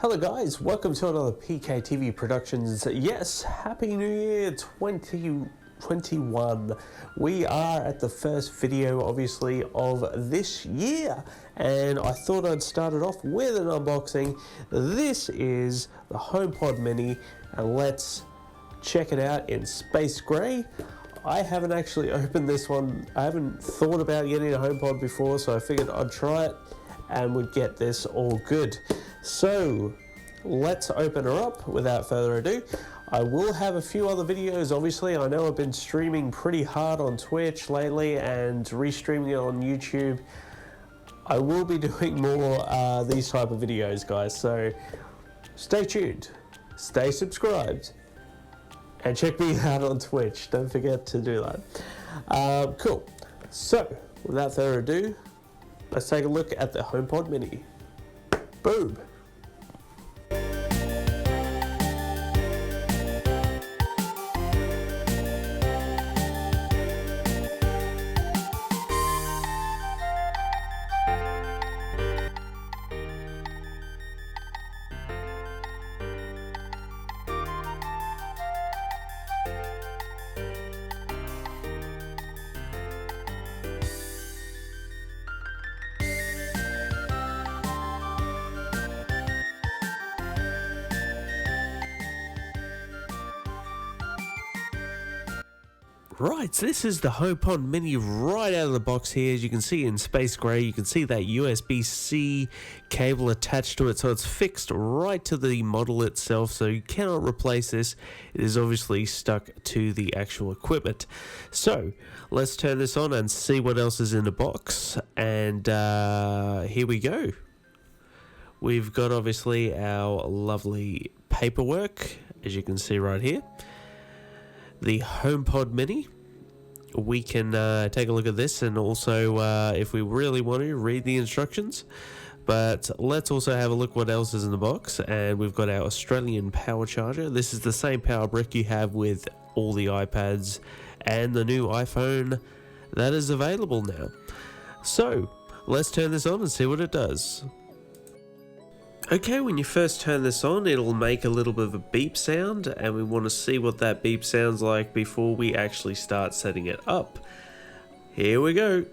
Hello guys, welcome to another PKTV Productions. Yes, Happy New Year 2021. We are at the first video, obviously, of this year. And I thought I'd start it off with an unboxing. This is the HomePod Mini, and let's check it out in space gray. I haven't actually opened this one. I haven't thought about getting a HomePod before, so I figured I'd try it and would get this all good. So let's open her up without further ado. I will have a few other videos, obviously. I know I've been streaming pretty hard on Twitch lately and restreaming it on YouTube. I will be doing more these type of videos, guys, so stay tuned, stay subscribed, and check me out on Twitch. Don't forget to do that. Cool. So, without further ado, let's take a look at the HomePod Mini. Boom. Right, so this is the HomePod Mini right out of the box here. As you can see in space gray, you can see that USB-C cable attached to it, so it's fixed right to the model itself, so you cannot replace this. It is obviously stuck to the actual equipment. So let's turn this on and see what else is in the box, and here we go. We've got obviously our lovely paperwork, as you can see right here. The HomePod Mini. We can take a look at this, and also if we really want to read the instructions, but let's also have a look what else is in the box. And we've got our Australian power charger. This is the same power brick you have with all the iPads and the new iPhone that is available now. So let's turn this on and see what it does. Okay, when you first turn this on, it'll make a little bit of a beep sound, and we want to see what that beep sounds like before we actually start setting it up. Here we go.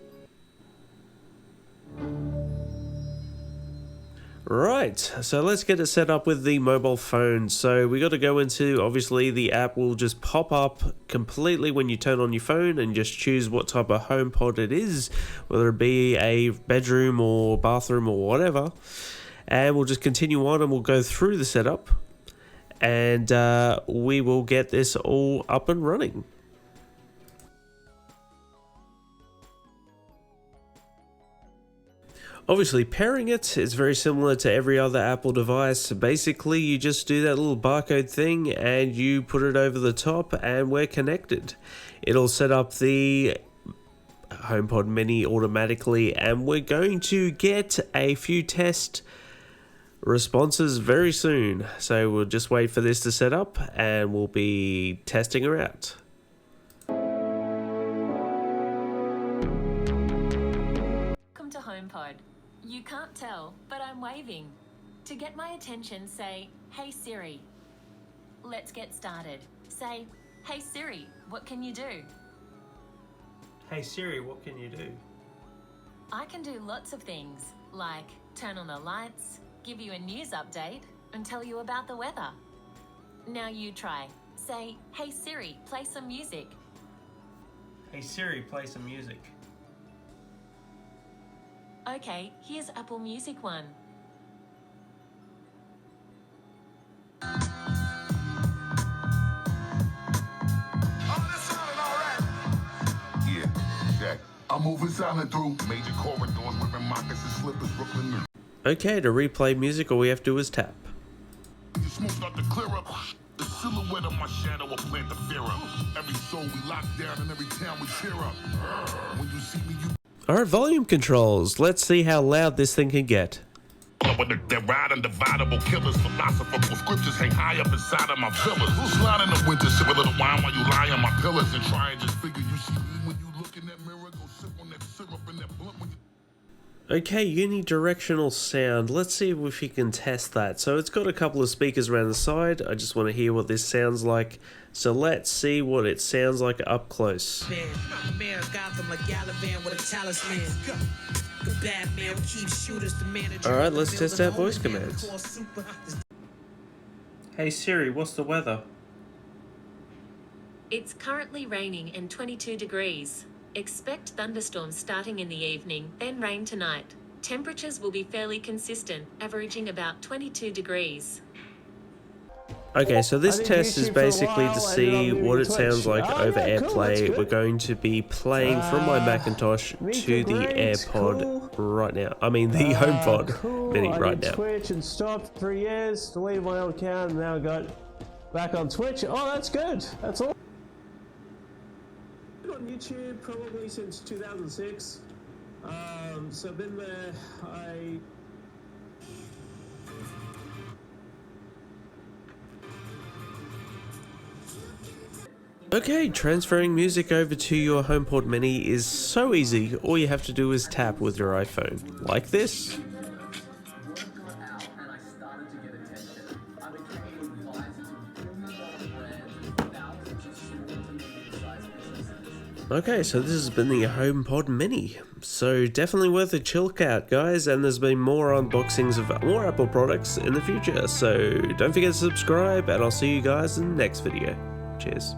Right, so let's get it set up with the mobile phone. So we got to go into, obviously the app will just pop up completely when you turn on your phone, and just choose what type of HomePod it is, whether it be a bedroom or bathroom or whatever. And we'll just continue on, and we'll go through the setup, and we will get this all up and running. Obviously, pairing it is very similar to every other Apple device. Basically, you just do that little barcode thing and you put it over the top, and we're connected. It'll set up the HomePod Mini automatically, and we're going to get a few test responses very soon, so we'll just wait for this to set up and we'll be testing her out. Welcome to HomePod. You can't tell, but I'm waving. To get my attention, say, "Hey Siri." Let's get started. Say, "Hey Siri, what can you do?" Hey Siri, what can you do? I can do lots of things, like turn on the lights, give you a news update, and tell you about the weather. Now you try. Say, "Hey Siri, play some music." Hey Siri, play some music. Okay, here's Apple Music one. I'm moving silent through major corridors, wearing moccasins, slippers, Brooklyn. Okay, to replay music, all we have to do is tap. The smoke start to clear up. The silhouette of my shadow will plant the fear up. Every soul we lock down, and every town we cheer up. When you see me, you. Alright, volume controls. Let's see how loud this thing can get. They're ride undividable killers, philosophical scriptures hang high up inside of my villas. Slide in the winter, sip a little wine while you lie on my pillars, and try and just figure you see me when you look in that mirror. Go sip on that syrup and that blunt when you. Okay, unidirectional sound. Let's see if we can test that. So it's got a couple of speakers around the side. I just want to hear what this sounds like. So let's see what it sounds like up close. Alright, let's test out voice commands. Hey Siri, what's the weather? It's currently raining and 22 degrees. Expect thunderstorms starting in the evening, then rain tonight. Temperatures will be fairly consistent, averaging about 22 degrees. Okay, so this test is basically to see what it sounds like over AirPlay. We're going to be playing from my Macintosh to the AirPod right now. I mean the HomePod Mini right now. Twitch and stopped for years, deleted my old account, and now I got back on Twitch. Oh, that's good. That's all. On YouTube probably since 2006. So I've been there. Okay, transferring music over to your HomePod Mini is so easy. All you have to do is tap with your iPhone, like this. Okay, so this has been the HomePod Mini. So definitely worth a chill out, guys, and there's been more unboxings of more Apple products in the future. So don't forget to subscribe, and I'll see you guys in the next video. Cheers.